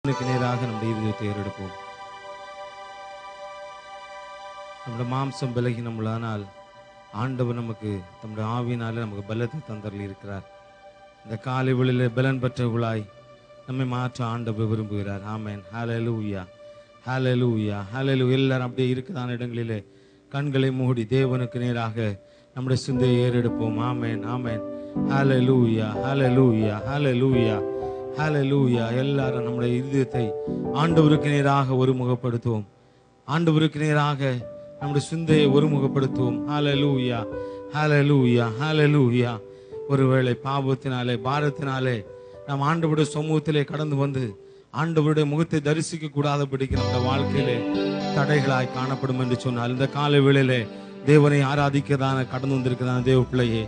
நேராக நம்முடைய இருதயத்தை ஏறெடுப்போம். நம்முடைய மாம்சம் விலகி நம்மளானால் ஆண்டவர் நமக்கு நம்முடைய ஆவியினாலே நமக்கு பலத்தை தந்தரில் இருக்கிறார். இந்த காலை வேளையிலே பலன் பெற்றவர்களாய் நம்மை மாற்ற ஆண்டவர் விரும்புகிறார். ஆமென். ஹல்லேலூயா, ஹல்லேலூயா, ஹல்லேலூயா. எல்லாரும் அப்படியே இருக்குதான இடங்களிலே கண்களை மூடி தேவனுக்கு நேராக நம்முடைய சிந்தையை ஏறெடுப்போம். ஆமென், ஆமென். ஹல்லேலூயா, ஹல்லேலூயா, ஹல்லேலூயா, ஹல்லேலூயா. எல்லாரும் நம்முடைய இருதயத்தை ஆண்டவருக்கு நேராக ஒருமுகப்படுத்துவோம். ஆண்டவருக்கு நேராக நம்முடைய சிந்தையை ஒருமுகப்படுத்துவோம். ஹல்லேலூயா, ஹல்லேலூயா, ஹல்லேலூயா. ஒருவேளை பாவத்தினாலே பாரத்தினாலே நாம் ஆண்டவருடைய சமூகத்திலே கடந்து வந்து ஆண்டவருடைய முகத்தை தரிசிக்க கூடாதபடிக்கு நம்முடைய வாழ்க்கையிலே தடைகளாய் காணப்படும் என்று சொன்னால், இந்த காலை வேளையிலே தேவனை ஆராதிக்கதான கடந்து வந்திருக்கிறதான தேவ பிள்ளையே,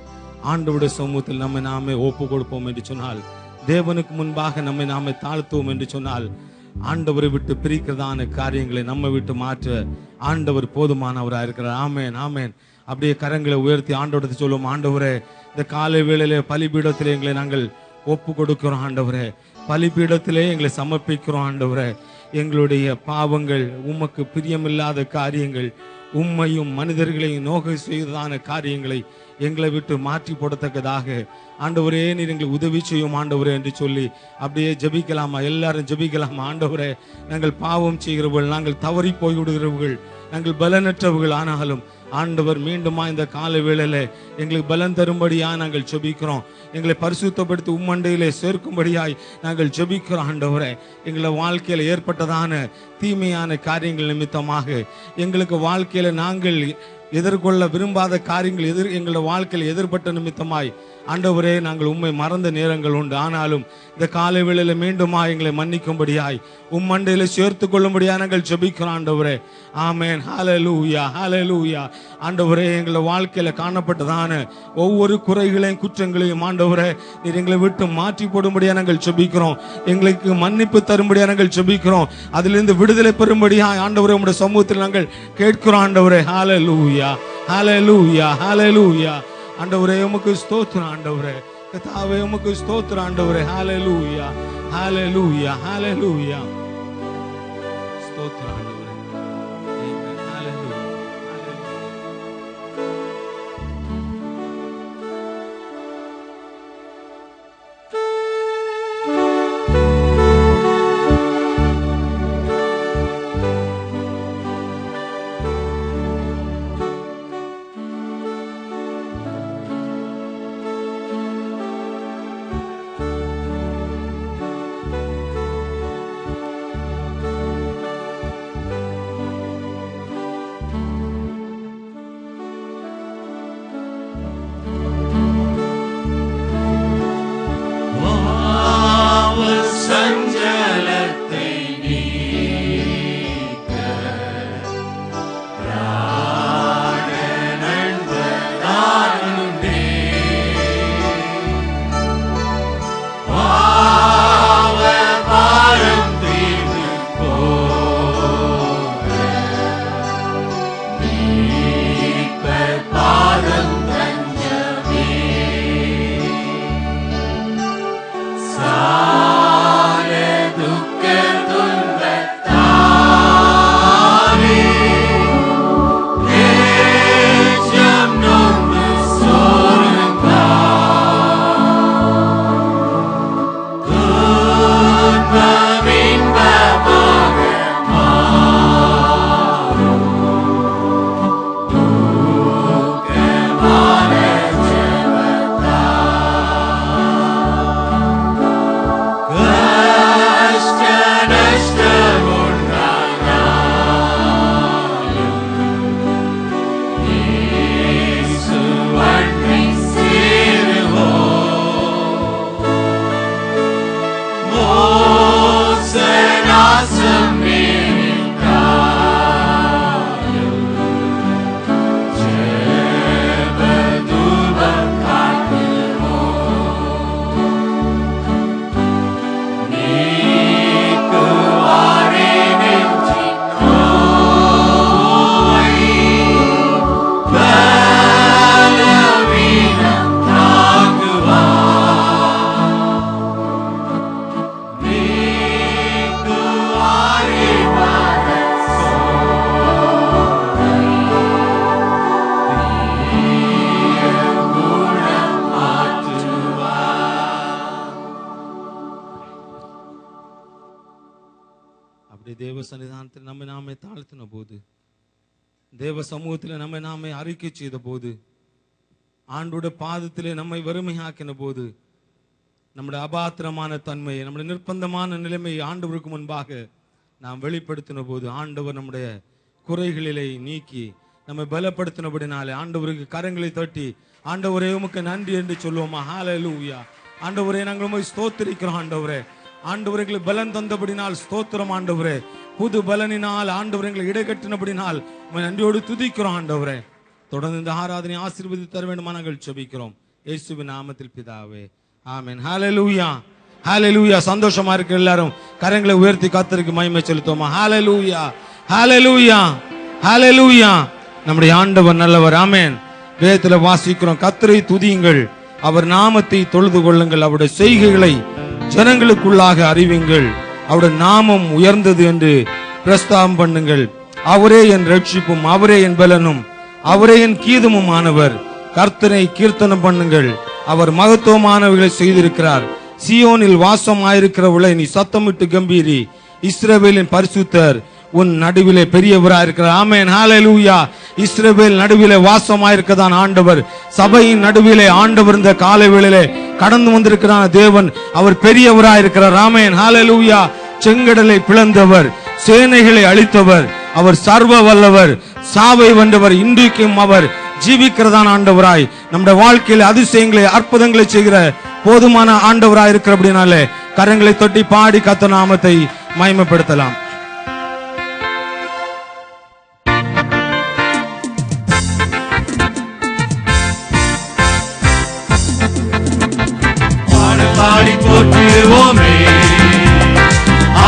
ஆண்டவருடைய சமூகத்தில் நம்மை நாமே ஒப்பு கொடுப்போம் என்று சொன்னால், தேவனுக்கு முன்பாக நம்மை நாமே தாழ்த்துவோம் என்று சொன்னால், ஆண்டவரை விட்டு பிரிக்கிறதான காரியங்களை நம்ம விட்டு மாற்ற ஆண்டவர் போதுமானவராக இருக்கிறார். ஆமேன், ஆமேன். அப்படியே கரங்களை உயர்த்தி ஆண்டவரத்தை சொல்லுவோம். ஆண்டவரே, இந்த காலை வேளையிலே பலிபீடத்திலே எங்களை நாங்கள் ஒப்பு கொடுக்கிறோம். ஆண்டவரே, பலிபீடத்திலே எங்களை சமர்ப்பிக்கிறோம். ஆண்டவரே, எங்களுடைய பாவங்கள், உமக்கு பிரியமில்லாத காரியங்கள், உம்மையும் மனிதர்களையும் நோக செய்ததான காரியங்களை எங்களை விட்டு மாற்றி போடத்தக்கதாக ஆண்டவரே நீர் எங்களுக்கு உதவி செய்யும் ஆண்டவரே என்று சொல்லி அப்படியே ஜெபிக்கலாமா? எல்லாரும் ஜெபிக்கலாமா? ஆண்டவரே, நாங்கள் பாவம் செய்கிறவர்கள், நாங்கள் தவறி போய்விடுகிறவர்கள், நாங்கள் பலனற்றவர்கள். ஆனாலும் ஆண்டவர் மீண்டுமா இந்த கால வேளையில எங்களுக்கு பலன் தரும்படியா நாங்கள் ஜெபிக்கிறோம். எங்களை பரிசுத்தப்படுத்தி உம்மண்டையிலே சேர்க்கும்படியாய் நாங்கள் ஜெபிக்கிறோம். ஆண்டவரே, எங்களை வாழ்க்கையில ஏற்பட்டதான தீமையான காரியங்கள் நிமித்தமாக எங்களுக்கு வாழ்க்கையில நாங்கள் எதிர்கொள்ள விரும்பாத காரியங்கள் எங்களோட வாழ்க்கையில் எதிர்பட்ட நிமித்தமாய் ஆண்டவரே நாங்கள் உம்மை மறந்த நேரங்கள் உண்டு. ஆனாலும் இந்த காலை வேளையில மீண்டுமா எங்களை மன்னிக்கும்படியாய் உம்மண்டையில சேர்த்து கொள்ளும்படியா நாங்கள் ஜெபிக்கிறோம். ஆண்டவரே, ஆமென். ஹல்லேலூயா, ஹல்லேலூயா. ஆண்டவரே, எங்களோட வாழ்க்கையில காணப்பட்டதான ஒவ்வொரு குறைகளையும் குற்றங்களையும் ஆண்டவரே நீர் எங்களை விட்டு மாற்றி போடும்படியா நாங்கள் ஜெபிக்கிறோம். எங்களுக்கு மன்னிப்பு தரும்படியா நாங்கள் ஜெபிக்கிறோம். அதிலிருந்து விடுதலை பெறும்படியா ஆண்டவரே உம்முடைய சமூகத்தில் நாங்கள் கேட்கிறோம். ஆண்டவரே, ஹல்லேலூயா, ஹல்லேலூயா, ஹல்லேலூயா. ஆண்டவரே, உமக்கு ஸ்தோத்திரம். ஆண்டவரே கர்த்தாவே, உமக்கு ஸ்தோத்திரம். ஆண்டவரே, ஹல்லேலூயா, ஹல்லேலூயா, ஹல்லேலூயா. ஸ்தோத்திரம் ஆண்டவரே. ஆமென். ஹல்லேலூயா, அப்படி தேவ சன்னிதானத்தில் நம்மை நாமே தாழ்த்தின போது, தேவ சமூகத்தில் நம்மை நாமே அறிக்கை செய்த போது, ஆண்டோட பாதத்திலே நம்மை வறுமையாக்கின போது, நம்முடைய அபாத்திரமான தன்மையை, நம்முடைய நிர்பந்தமான நிலைமையை ஆண்டவருக்கு முன்பாக நாம் வெளிப்படுத்தின போது, ஆண்டவர் நம்முடைய குறைகளிலே நீக்கி நம்மை பலப்படுத்தினபடினாலே ஆண்டவருக்கு கரங்களை தட்டி ஆண்டவரே உமக்கு நன்றி என்று சொல்லுவோமா? ஹல்லேலூயா. ஆண்டவரே நாங்கள் உம்மை ஸ்தோத்திரிக்கிறோம். ஆண்டவரே, ஆண்டவரே எங்களுக்கு பலன் தந்தபடினால் ஸ்தோத்திரம். ஆண்டவரே, புது பலனினால் ஆண்டவரே எங்களை இடைக்கட்டினபடினால் உம்மை நன்றியோடு துதிக்கிறோம். ஆண்டவரே, தொடர்ந்து இந்த ஆராதனை ஆசீர்வதித்து தர வேண்டுமா நாங்கள் ஜெபிக்கிறோம். இயேசுவின் நாமத்தில் பிதாவே, ஆமென். ஹல்லேலூயா, ஹல்லேலூயா. சந்தோஷமா இருக்கிற எல்லாரும் கரங்களை உயர்த்தி கர்த்தருக்கு மகிமை செலுத்துவோமா? ஹல்லேலூயா, ஹல்லேலூயா, ஹல்லேலூயா. நம்முடைய ஆண்டவர் நல்லவர். ஆமென். வேதத்துல வாசிக்கிறோம், கர்த்தரை துதியுங்கள், அவர் நாமத்தை தொழுது கொள்ளுங்கள், அவருடைய செய்கைகளை ஜனங்களுக்குள்ளாக அறிவிங்கள், அவருடைய நாமம் உயர்ந்தது என்று பிரஸ்தாபம் பண்ணுங்கள். அவரே என் ரட்சிப்பும், அவரே என் பலனும், அவரே என் கீதமும் ஆனவர். கர்த்தரை கீர்த்தனம் பண்ணுங்கள், அவர் மகத்துவமானவர்களை செய்திருக்கிறார். சியோனில் வாசமாயிருக்கிறவளை நீ சத்தமிட்டு கம்பீரி, இஸ்ரவேலின் பரிசுத்தர் உன் நடுவிலே பெரியவராக இருக்கிறார். ஆமென், ஹல்லேலூயா. இஸ்ரவேல் நடுவிலே வாசமாயிருக்கதான் ஆண்டவர், சபையின் நடுவிலே ஆண்டவர் இந்த காலை வேளையிலே கடந்து வந்திருக்கிறார் தேவன். அவர் பெரியவராக இருக்கிறார். ஆமென், ஹல்லேலூயா. செங்கடலை பிளந்தவர், சேனைகளை அழித்தவர், அவர் சர்வ வல்லவர், சாவை வென்றவர். இன்றைக்கும் அவர் ஜீவிக்கிறதான் ஆண்டவராய் நம்முடைய வாழ்க்கையில் அதிசயங்களை அற்புதங்களை செய்கிற போதுமான ஆண்டவராய் இருக்கிறபடினாலே கரங்களை தொட்டி பாடி கர்த்தர் நாமத்தை மகிமைப்படுத்தலாம். பாடி போற்றிடுவோமே,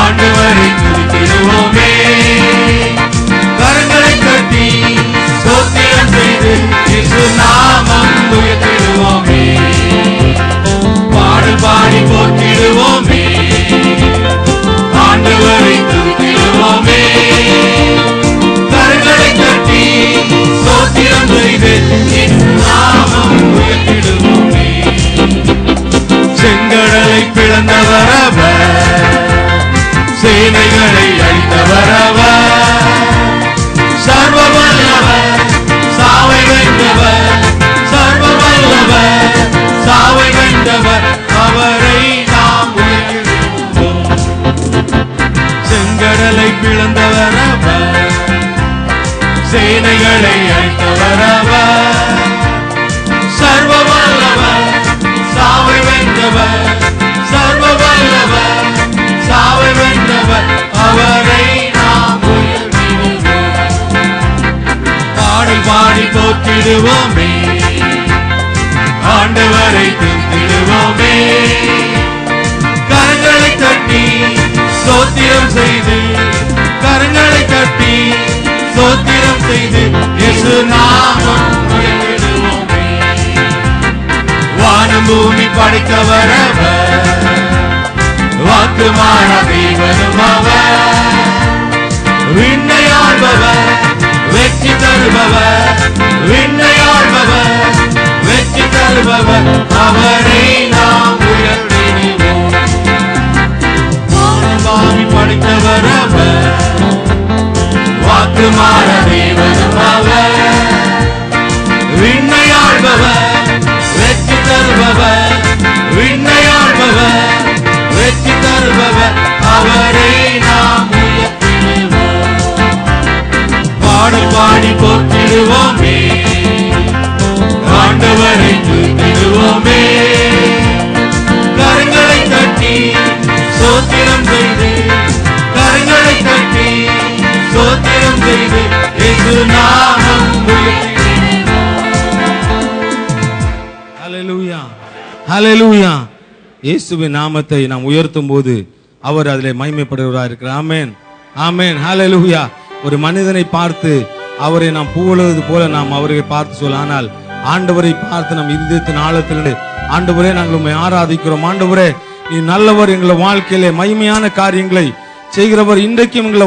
ஆண்டவரை துதித்திடுவோமே, கரங்களை தட்டி ஸ்தோத்திரம் செய்து இயேசு நாமம் உயர்த்திடுவோமே. பாடல் பாடி போற்றிடுவோமே, ஆண்டவரை துதித்திடுவோமே, கரங்களை தட்டி ஸ்தோத்திரம் செய்து இயேசு நாமம் உயர்த்திடுவோமே. செங்கடலை பிளந்தவர் அவர், சேனைகளை அழித்தவர் அவர், சர்வ வல்லவர், சாவை வென்றவர், சர்வ வல்லவர், சாவை வென்றவர், அவரை நாம் உயர்த்திடுவோம். செங்கடலை பிளந்தவர் அவர், சேனைகளை அழித்தவர் அவர், சர்வ வல்லவர், சாவை வென்றவர், சர்வ வல்லவர், சாவை வென்றவர், அவரை நாம் உயர்த்திடுவோம். பாடல் பாடி போற்றிடுவோமே, ஆண்டவரை துதித்திடுவோமே, கரங்களை தட்டி ஸ்தோத்திரம் செய்து, கரங்களை தட்டி ஸ்தோத்திரம் செய்து இயேசு நாமம் உயர்த்திடுவோமே. வானம் பூமி படைத்தவர் அவர், வாக்கு மாறா தேவனும் அவர், விண்ணை ஆள்பவர், வெற்றி தருபவர், விண்ணை ஆள்பவர், வெற்றி தருபவர், அவரை நாம் உயர்த்திடுவோம். வானம் பூமி படைத்தவர் அவர், வாக்கு மாறா தேவனும் அவர், விண்ணை ஆள்பவர், வெற்றி தருபவர், விண்ணை ஆள்பவர், வெற்றி தருபவர், அவரை நாம் உயர்த்திடுவோம். பாடல் பாடி போற்றிடுவோமே, ஆண்டவரை துதித்திடுவோமே, கரங்களை தட்டி ஸ்தோத்திரம் செய்து, கரங்களை தட்டி ஸ்தோத்திரம் செய்து இயேசு நாமம் உயர்த்திடுவோம். ஹல்லேலூயா, ஹல்லேலூயா. இயேசுவின் நாமத்தை நாம் உயர்த்தும் போது அவர் அதிலே மகிமைப்படுகிறார் இருக்கிறார். ஆமென், ஆமென், ஹல்லேலூயா. ஒரு மனிதனை பார்த்து அவரை நாம் புகழுவது போல நாம் அவரை பார்த்து சொல்ல, ஆனால் ஆண்டவரை பார்த்து நம் இதயத்தின் ஆழத்திலிருந்து ஆண்டவரே நாங்கள் உம்மை ஆராதிக்கிறோம், ஆண்டவரே நீ நல்லவர், எங்களை வாழ்க்கையிலே மகிமையான காரியங்களை செய்கிறவர், இன்றைக்கும் எங்களை